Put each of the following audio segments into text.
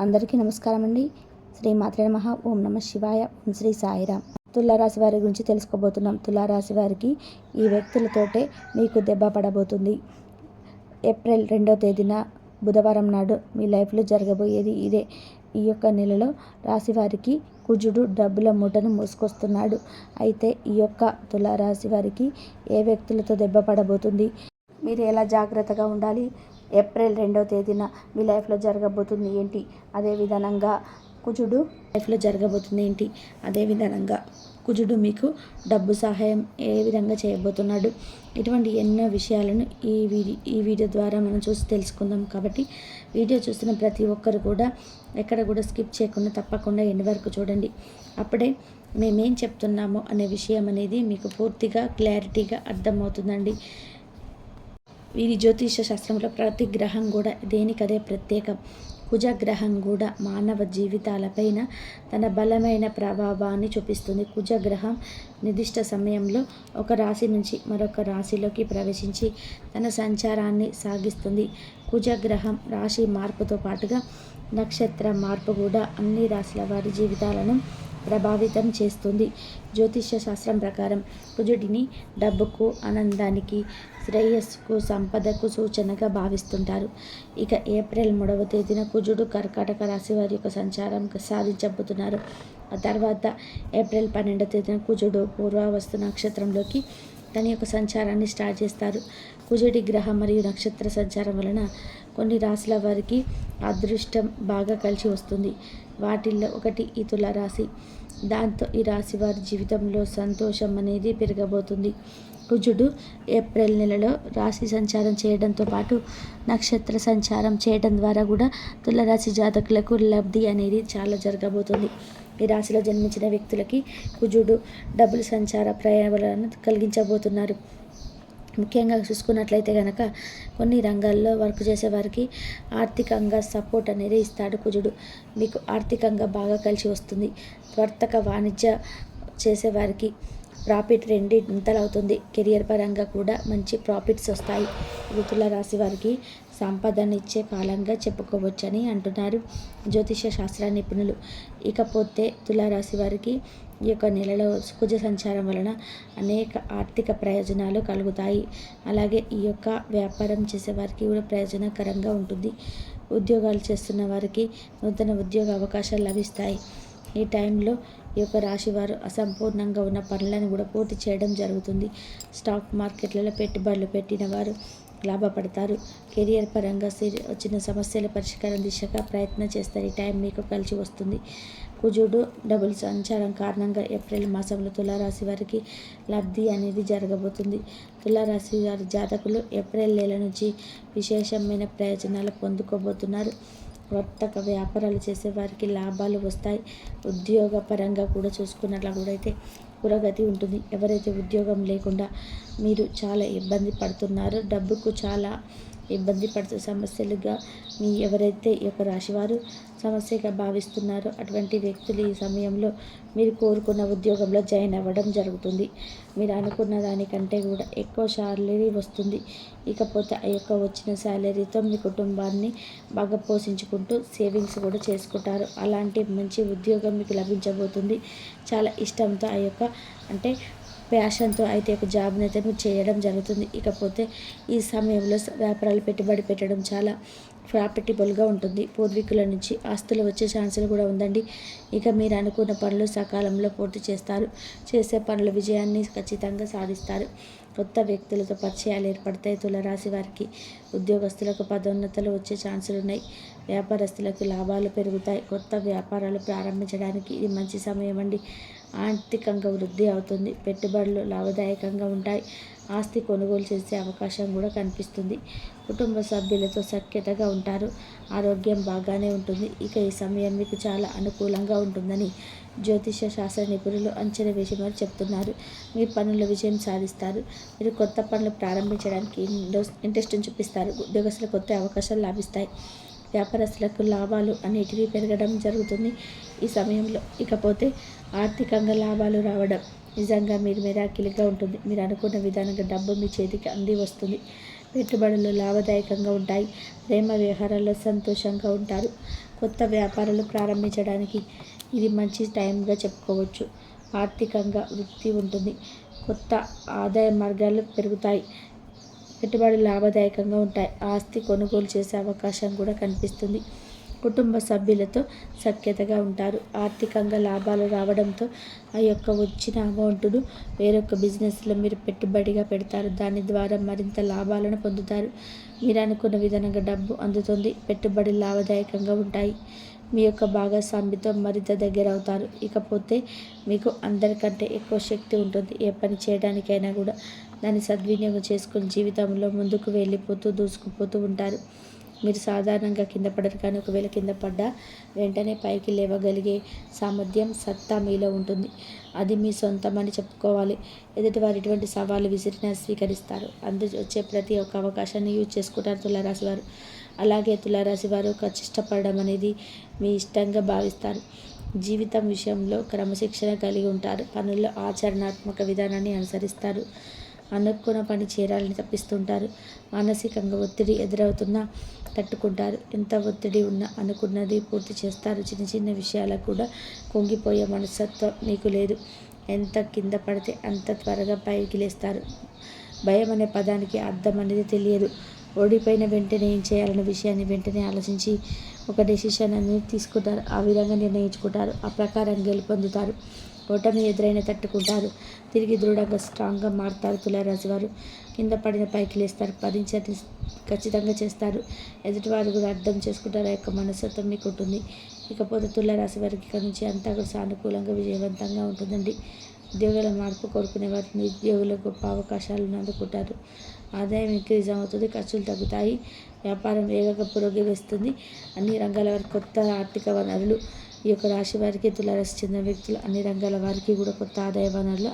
అందరికీ నమస్కారం అండి. శ్రీ మాత్రే నమః. ఓం నమ శివాయ. ఓం శ్రీ సాయిరామ్. తులారాశి వారి గురించి తెలుసుకోబోతున్నాం. తులారాశి వారికి ఈ వ్యక్తులతోటే మీకు దెబ్బ పడబోతుంది. ఏప్రిల్ 2వ తేదీన బుధవారం నాడు మీ లైఫ్లో జరగబోయేది ఇదే. ఈ యొక్క నెలలో రాశి వారికి కుజుడు డబ్బుల మూటను మోసుకొస్తున్నాడు. అయితే ఈ యొక్క తులారాశి వారికి ఏ వ్యక్తులతో దెబ్బ పడబోతుంది, మీరు ఎలా జాగ్రత్తగా ఉండాలి, ఏప్రిల్ 2వ తేదీన మీ లైఫ్లో జరగబోతుంది ఏంటి, అదేవిధంగా కుజుడు లైఫ్లో జరగబోతుంది ఏంటి, అదేవిధంగా కుజుడు మీకు డబ్బు సహాయం ఏ విధంగా చేయబోతున్నాడు, ఇటువంటి ఎన్నో విషయాలను ఈ వీడియో ద్వారా మనం చూసి తెలుసుకుందాం. కాబట్టి వీడియో చూస్తున్న ప్రతి ఒక్కరు కూడా ఎక్కడ కూడా స్కిప్ చేయకుండా తప్పకుండా ఎండ్ వరకు చూడండి. అప్పుడే మేమేం చెప్తున్నామో అనే విషయం అనేది మీకు పూర్తిగా క్లారిటీగా అర్థమవుతుందండి. వీరి జ్యోతిష శాస్త్రంలో ప్రతి గ్రహం కూడా దేనికదే ప్రత్యేకం. కుజగ్రహం కూడా మానవ జీవితాలపైన తన బలమైన ప్రభావాన్ని చూపిస్తుంది. కుజగ్రహం నిర్దిష్ట సమయంలో ఒక రాశి నుంచి మరొక రాశిలోకి ప్రవేశించి తన సంచారాన్ని సాగిస్తుంది. కుజగ్రహం రాశి మార్పుతో పాటుగా నక్షత్ర మార్పు కూడా అన్ని రాశుల వారి జీవితాలను ప్రభావితం చేస్తుంది. జ్యోతిష్య శాస్త్రం ప్రకారం కుజుడిని డబ్బుకు, ఆనందానికి, శ్రేయస్సుకు, సంపదకు సూచనగా భావిస్తుంటారు. ఇక ఏప్రిల్ 3వ తేదీన కుజుడు కర్కాటక రాశి వారి యొక్క సంచారం సాధించబోతున్నారు. ఆ తర్వాత ఏప్రిల్ 12వ తేదీన కుజుడు పూర్వావస్తు నక్షత్రంలోకి తన యొక్క సంచారాన్ని స్టార్ట్ చేస్తారు. కుజుడి గ్రహం మరియు నక్షత్ర సంచారం వలన కొన్ని రాశుల వారికి అదృష్టం బాగా కలిసి వస్తుంది. వాటిల్లో ఒకటి ఈ తులారాశి. దాంతో ఈ రాశి వారి జీవితంలో సంతోషం అనేది పెరగబోతుంది. కుజుడు ఏప్రిల్ నెలలో రాశి సంచారం చేయడంతో పాటు నక్షత్ర సంచారం చేయడం ద్వారా కూడా తులారాశి జాతకులకు లబ్ధి అనేది చాలా జరగబోతుంది. ఈ రాశిలో జన్మించిన వ్యక్తులకి కుజుడు డబుల్ సంచార ప్రయాణాలను కలిగించబోతున్నారు. ముఖ్యంగా చూసుకున్నట్లయితే కనుక కొన్ని రంగాల్లో వర్క్ చేసే వారికి ఆర్థికంగా సపోర్ట్ అనేది ఇస్తాడు కుజుడు. మీకు ఆర్థికంగా బాగా కలిసి వస్తుంది. వర్తక వాణిజ్య చేసేవారికి ప్రాఫిట్ రెండింతలు అవుతుంది. కెరియర్ పరంగా కూడా మంచి ప్రాఫిట్స్ వస్తాయి. తులారాశి వారికి సంపదనిచ్చే కాలంగా చెప్పుకోవచ్చని అంటున్నారు జ్యోతిష శాస్త్ర నిపుణులు. ఇకపోతే తులారాశి వారికి ఈ యొక్క నెలలో కుజ సంచారం వలన అనేక ఆర్థిక ప్రయోజనాలు కలుగుతాయి. అలాగే ఈ యొక్క వ్యాపారం చేసే వారికి కూడా ప్రయోజనకరంగా ఉంటుంది. ఉద్యోగాలు చేస్తున్న వారికి నూతన ఉద్యోగ అవకాశాలు లభిస్తాయి. ఈ టైంలో ఈ యొక్క రాశి వారు అసంపూర్ణంగా ఉన్న పనులను కూడా పూర్తి చేయడం జరుగుతుంది. స్టాక్ మార్కెట్లలో పెట్టుబడులు పెట్టిన వారు లాభపడతారు. కెరియర్ పరంగా వచ్చిన సమస్యల పరిష్కారం దిశగా ప్రయత్నం చేస్తారు. ఈ టైం మీకు కలిసి వస్తుంది. కుజుడు డబుల్ సంచారం కారణంగా ఏప్రిల్ మాసంలో తులారాశి వారికి లబ్ధి అనేది జరగబోతుంది. తులారాశి వారి జాతకులు ఏప్రిల్ నెల నుంచి విశేషమైన ప్రయోజనాలు పొందుకోబోతున్నారు. వర్తక వ్యాపారాలు చేసే వారికి లాభాలు వస్తాయి. ఉద్యోగ పరంగా కూడా చూసుకున్నట్లు కూడా అయితే పురోగతి ఉంటుంది. ఎవరైతే ఉద్యోగం లేకుండా మీరు చాలా ఇబ్బంది పడుతున్నారో, డబ్బుకు చాలా ఇబ్బంది పడుతూ సమస్యలుగా ఎవరైతే ఈ యొక్క రాశివారు సమస్యగా భావిస్తున్నారో అటువంటి వ్యక్తులు ఈ సమయంలో మీరు కోరుకున్న ఉద్యోగంలో జాయిన్ అవ్వడం జరుగుతుంది. మీరు అనుకున్న దానికంటే కూడా ఎక్కువ శాలరీ వస్తుంది. ఇకపోతే ఆ యొక్క వచ్చిన శాలరీతో మీ కుటుంబాన్ని బాగా పోషించుకుంటూ సేవింగ్స్ కూడా చేసుకుంటారు. అలాంటి మంచి ఉద్యోగం మీకు లభించబోతుంది. చాలా ఇష్టంతో ఆ యొక్క అంటే ప్యాషన్తో అయితే ఒక జాబ్ని అయితే మీరు చేయడం జరుగుతుంది. ఇకపోతే ఈ సమయంలో వ్యాపారాలు పెట్టుబడి పెట్టడం చాలా ప్రాఫిటబుల్గా ఉంటుంది. పూర్వీకుల నుంచి ఆస్తులు వచ్చే ఛాన్సులు కూడా ఉందండి. ఇక మీరు అనుకున్న పనులు సకాలంలో పూర్తి చేస్తారు. చేసే పనుల విజయాన్ని ఖచ్చితంగా సాధిస్తారు. కొత్త వ్యక్తులతో పరిచయాలు ఏర్పడతాయి. తులారాశి వారికి ఉద్యోగస్తులకు పదోన్నతులు వచ్చే ఛాన్సులు ఉన్నాయి. వ్యాపారస్తులకు లాభాలు పెరుగుతాయి. కొత్త వ్యాపారాలు ప్రారంభించడానికి ఇది మంచి సమయం అండి. ఆర్థికంగా వృద్ధి అవుతుంది. పెట్టుబడులు లాభదాయకంగా ఉంటాయి. ఆస్తి కొనుగోలు చేసే అవకాశం కూడా కనిపిస్తుంది. కుటుంబ సభ్యులతో సఖ్యతగా ఉంటారు. ఆరోగ్యం బాగానే ఉంటుంది. ఇక ఈ సమయం మీకు చాలా అనుకూలంగా ఉంటుందని జ్యోతిష శాస్త్ర నిపుణులు అంచనా వేసి మరి చెప్తున్నారు. మీ పనుల విజయం సాధిస్తారు. మీరు కొత్త పనులు ప్రారంభించడానికి ఇంట్రెస్ట్ చూపిస్తారు. ఉద్యోగస్తులకు కొత్త అవకాశాలు లభిస్తాయి. వ్యాపారస్తులకు లాభాలు అనేటివి పెరగడం జరుగుతుంది ఈ సమయంలో. ఇకపోతే ఆర్థికంగా లాభాలు రావడం నిజంగా మీరు మిరాకిల్గా ఉంటుంది. మీరు అనుకున్న విధానంగా డబ్బు మీ చేతికి అంది వస్తుంది. పెట్టుబడులు లాభదాయకంగా ఉంటాయి. ప్రేమ వ్యవహారాల్లో సంతోషంగా ఉంటారు. కొత్త వ్యాపారాలు ప్రారంభించడానికి ఇది మంచి టైంగా చెప్పుకోవచ్చు. ఆర్థికంగా వృద్ధి ఉంటుంది. కొత్త ఆదాయ మార్గాలు పెరుగుతాయి. పెట్టుబడులు లాభదాయకంగా ఉంటాయి. ఆస్తి కొనుగోలు చేసే అవకాశం కూడా కనిపిస్తుంది. కుటుంబ సభ్యులతో సఖ్యతగా ఉంటారు. ఆర్థికంగా లాభాలు రావడంతో ఆ యొక్క వచ్చిన అమౌంట్ను వేరొక బిజినెస్లో మీరు పెట్టుబడిగా పెడతారు. దాని ద్వారా మరింత లాభాలను పొందుతారు. మీరు అనుకున్న విధంగా డబ్బు అందుతుంది. పెట్టుబడులు లాభదాయకంగా ఉంటాయి. మీ యొక్క భాగస్వామితో మరింత దగ్గర అవుతారు. ఇకపోతే మీకు అందరికంటే ఎక్కువ శక్తి ఉంటుంది. ఏ పని చేయడానికైనా కూడా దాన్ని సద్వినియోగం చేసుకుని జీవితంలో ముందుకు వెళ్ళిపోతూ దూసుకుపోతూ ఉంటారు. మీరు సాధారణంగా కింద పడరు, కానీ ఒకవేళ కింద పడ్డా వెంటనే పైకి లేవగలిగే సామర్థ్యం, సత్తా మీలో ఉంటుంది. అది మీ సొంతమని చెప్పుకోవాలి. ఎదుటివారు ఎటువంటి సవాలు విసిరినా స్వీకరిస్తారు. వచ్చే ప్రతి ఒక్క అవకాశాన్ని యూజ్ చేసుకుంటారు తులారాశి వారు. అలాగే తులారాశి వారు కష్టపడడం అనేది మీ ఇష్టంగా భావిస్తారు. జీవితం విషయంలో క్రమశిక్షణ కలిగి ఉంటారు. పనుల్లో ఆచరణాత్మక విధానాన్ని అనుసరిస్తారు. అనుకున్న పని చేరాలని తప్పిస్తుంటారు. మానసికంగా ఒత్తిడి ఎదురవుతున్నా తట్టుకుంటారు. ఎంత ఒత్తిడి ఉన్నా అనుకున్నది పూర్తి చేస్తారు. చిన్న చిన్న విషయాలకు కూడా కుంగిపోయే మనస్తత్వం మీకు లేదు. ఎంత కింద పడితే అంత త్వరగా పైకి లేస్తారు. భయం అనే పదానికి అర్థం అనేది తెలియదు. ఓడిపోయిన వెంటనే ఏం చేయాలనే విషయాన్ని వెంటనే ఆలోచించి ఒక డెసిషన్ అనేది తీసుకుంటారు. ఆ విధంగా నిర్ణయించుకుంటారు. ఆ ప్రకారం గెలుపొందుతారు. ఓటమి ఎదురైన తట్టుకుంటారు. తిరిగి దృఢంగా స్ట్రాంగ్గా మారుతారు. తులారాశి వారు కింద పడిన పైకి లేస్తారు. పదించని ఖచ్చితంగా చేస్తారు. ఎదుటివారు కూడా అర్థం చేసుకుంటారు. ఆ యొక్క మనస్తత్వం మీకు ఉంటుంది. ఇకపోతే తులారాశి వారికి ఇక్కడ నుంచి అంతా కూడా సానుకూలంగా విజయవంతంగా ఉంటుందండి. ఉద్యోగాల మార్పు కోరుకునే వారిని ఉద్యోగుల గొప్ప అవకాశాలను అందుకుంటారు. ఆదాయం ఇంక్రీజ్ అవుతుంది. ఖర్చులు తగ్గుతాయి. వ్యాపారం వేగంగా పురోగమిస్తుంది. అన్ని రంగాల వారికి కొత్త ఆర్థిక వనరులు ఈ యొక్క రాశి వారికి, తులారాశి చెందిన వ్యక్తులు అన్ని రంగాల వారికి కూడా కొత్త ఆదాయ వనరులు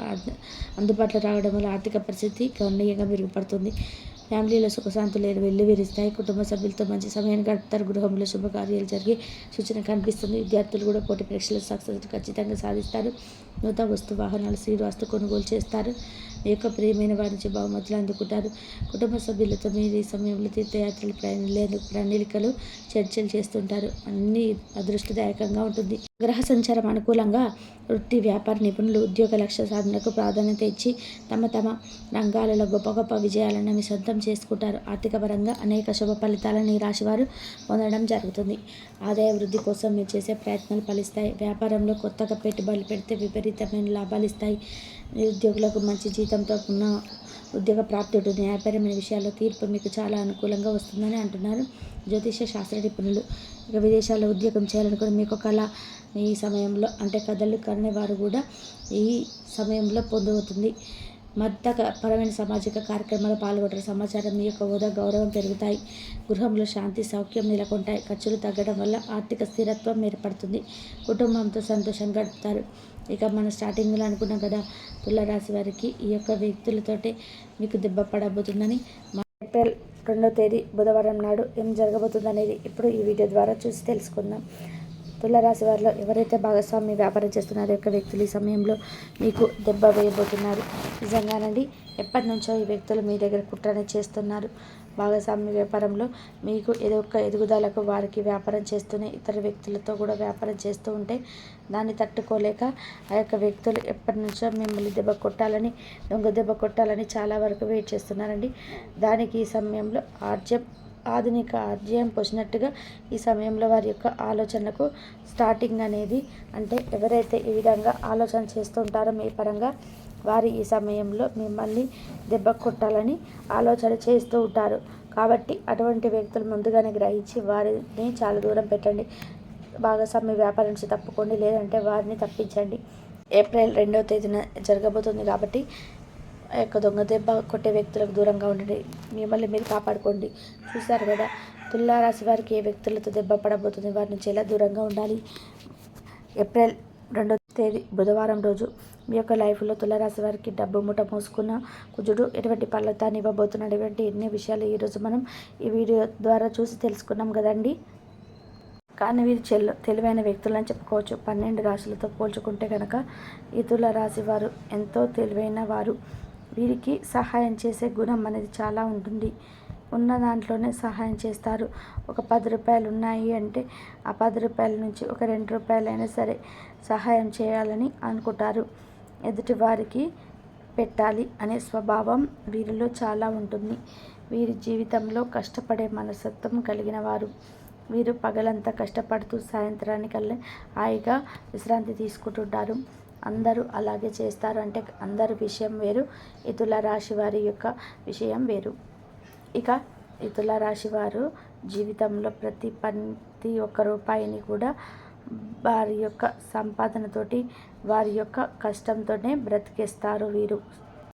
అందుబాటులో రావడం వల్ల ఆర్థిక పరిస్థితి గణనీయంగా మెరుగుపడుతుంది. ఫ్యామిలీలో సుఖశాంతులు వెల్లివిరుస్తాయి. కుటుంబ సభ్యులతో మంచి సమయాన్ని గడుపుతారు. గృహంలో శుభకార్యాలు జరిగే సూచన కనిపిస్తుంది. విద్యార్థులు కూడా పోటీ పరీక్షల సక్సెస్ ఖచ్చితంగా సాధిస్తారు. నూతన వస్తు వాహనాలు, శ్రీవాస్తు కొనుగోలు చేస్తారు. మీ యొక్క ప్రియమైన వారి నుంచి బహుమతులు అందుకుంటారు. కుటుంబ సభ్యులతో మీరు ఈ సమయంలో తీర్థయాత్రలు, ప్రణాళికలు, చర్చలు చేస్తుంటారు. అన్నీ అదృష్టదాయకంగా ఉంటుంది. గ్రహ సంచారం అనుకూలంగా వృత్తి, వ్యాపార నిపుణులు ఉద్యోగ లక్ష్య సాధనకు ప్రాధాన్యత ఇచ్చి తమ రంగాలలో గొప్ప గొప్ప విజయాలను మీ సొంతం చేసుకుంటారు. ఆర్థిక పరంగా అనేక శుభ ఫలితాలను ఈ రాశివారు పొందడం జరుగుతుంది. ఆదాయ వృద్ధి కోసం మీరు చేసే ప్రయత్నాలు ఫలిస్తాయి. వ్యాపారంలో కొత్తగా పెట్టుబడులు పెడితే విపరీతమైన లాభాలు ఇస్తాయి. నిరుద్యోగులకు మంచి జీతంతో ఉన్న ఉద్యోగ ప్రాప్తి ఉంటుంది. న్యాయపరమైన విషయాల్లో తీర్పు మీకు చాలా అనుకూలంగా వస్తుందని అంటున్నారు జ్యోతిష శాస్త్ర నిపుణులు. ఇక విదేశాల్లో ఉద్యోగం చేయాలనుకుని మీకు కళ ఈ సమయంలో అంటే కథలు కనే వారు కూడా ఈ సమయంలో పొందవుతుంది. పరమైన సామాజిక కార్యక్రమాలు పాల్గొంటారు. సమాచారం మీ యొక్క హోదా, గౌరవం పెరుగుతాయి. గృహంలో శాంతి, సౌఖ్యం నెలకొంటాయి. ఖర్చులు తగ్గడం వల్ల ఆర్థిక స్థిరత్వం ఏర్పడుతుంది. కుటుంబంతో సంతోషంగా గడుపుతారు. ఇక మనం స్టార్టింగ్లో అనుకున్నాం కదా, తులారాశి వారికి ఈ యొక్క వ్యక్తులతోటే మీకు దెబ్బ పడబోతుందని. ఏప్రిల్ 2వ తేదీ బుధవారం నాడు ఏం జరగబోతుందనేది ఇప్పుడు ఈ వీడియో ద్వారా చూసి తెలుసుకుందాం. తులారాశి వారిలో ఎవరైతే భాగస్వామి వ్యాపారం చేస్తున్నారో యొక్క వ్యక్తులు ఈ సమయంలో మీకు దెబ్బ వేయబోతున్నారు. నిజంగానండి, ఎప్పటి నుంచో ఈ వ్యక్తులు మీ దగ్గర కుట్రనే చేస్తున్నారు. భాగస్వామి వ్యాపారంలో మీకు ఏదో ఒక ఎదుగుదలకు వారికి వ్యాపారం చేస్తూనే ఇతర వ్యక్తులతో కూడా వ్యాపారం చేస్తూ ఉంటే దాన్ని తట్టుకోలేక ఆ యొక్క వ్యక్తులు ఎప్పటి నుంచో మిమ్మల్ని దొంగ దెబ్బ కొట్టాలని చాలా వరకు వెయిట్ చేస్తున్నారండి. దానికి ఈ సమయంలో ఆధునిక ఆర్జయం పోసినట్టుగా ఈ సమయంలో వారి యొక్క ఆలోచనకు స్టార్టింగ్ అనేది, అంటే ఎవరైతే ఈ విధంగా ఆలోచన చేస్తుంటారో మీ పరంగా వారు ఈ సమయంలో మిమ్మల్ని దెబ్బ కొట్టాలని ఆలోచన చేస్తూ ఉంటారు. కాబట్టి అటువంటి వ్యక్తులు ముందుగానే గ్రహించి వారిని చాలా దూరం పెట్టండి. భాగస్వామి వ్యాపారం నుంచి తప్పుకోండి, లేదంటే వారిని తప్పించండి. ఏప్రిల్ 2వ తేదీన జరగబోతుంది కాబట్టి ఆ యొక్క దొంగ దెబ్బ కొట్టే వ్యక్తులకు దూరంగా ఉండండి. మిమ్మల్ని మీరు కాపాడుకోండి. చూశారు కదా, తులారాశి వారికి ఏ వ్యక్తులతో దెబ్బ పడబోతుంది, వారి నుంచి ఎలా దూరంగా ఉండాలి. ఏప్రిల్ 2వ తేదీ బుధవారం రోజు మీ యొక్క లైఫ్లో తులారాశి వారికి డబ్బు మూట మోసుకున్న కుజుడు ఎటువంటి ఫలితాన్ని ఇవ్వబోతున్నాడు, ఇటువంటి ఎన్ని విషయాలు ఈరోజు మనం ఈ వీడియో ద్వారా చూసి తెలుసుకున్నాం కదండి. కానీ వీరు తెలివైన వ్యక్తులని చెప్పుకోవచ్చు. 12 రాశులతో పోల్చుకుంటే కనుక ఈ తులారాశి వారు ఎంతో తెలివైన వారు. వీరికి సహాయం చేసే గుణం అనేది చాలా ఉంటుంది. ఉన్న దాంట్లోనే సహాయం చేస్తారు. ఒక 10 రూపాయలు ఉన్నాయి అంటే ఆ 10 రూపాయల నుంచి ఒక 2 రూపాయలైనా సరే సహాయం చేయాలని అనుకుంటారు. ఎదుటివారికి పెట్టాలి అనే స్వభావం వీరిలో చాలా ఉంటుంది. వీరి జీవితంలో కష్టపడే మనస్తత్వం కలిగిన వారు. వీరు పగలంతా కష్టపడుతూ సాయంత్రానికల్లా హాయిగా విశ్రాంతి తీసుకుంటుంటారు. అందరూ అలాగే చేస్తారు అంటే అందరి విషయం వేరు, ఈ తులారాశి వారి యొక్క విషయం వేరు. ఇక ఈ తులారాశి వారు జీవితంలో ప్రతి ఒక్క రూపాయిని కూడా వారి యొక్క సంపాదనతోటి, వారి యొక్క కష్టంతోనే బ్రతికేస్తారు వీరు.